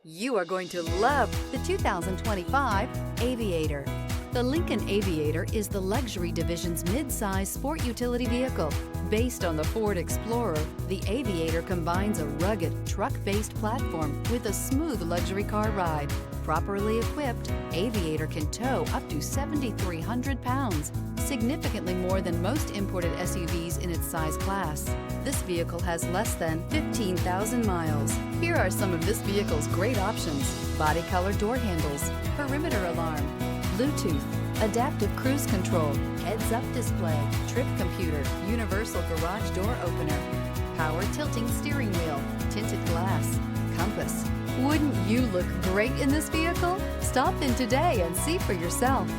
You are going to love the 2025 Aviator. The Lincoln Aviator is the luxury division's mid-size sport utility vehicle. Based on the Ford Explorer, the Aviator combines a rugged, truck-based platform with a smooth luxury car ride. Properly equipped, Aviator can tow up to 7,300 pounds, significantly more than most imported SUVs in its size class. This vehicle has less than 15,000 miles. Here are some of this vehicle's great options: body color door handles, perimeter alarm, Bluetooth, adaptive cruise control, heads-up display, trip computer, universal garage door opener, power tilting steering wheel, tinted glass, compass. Wouldn't you look great in this vehicle? Stop in today and see for yourself.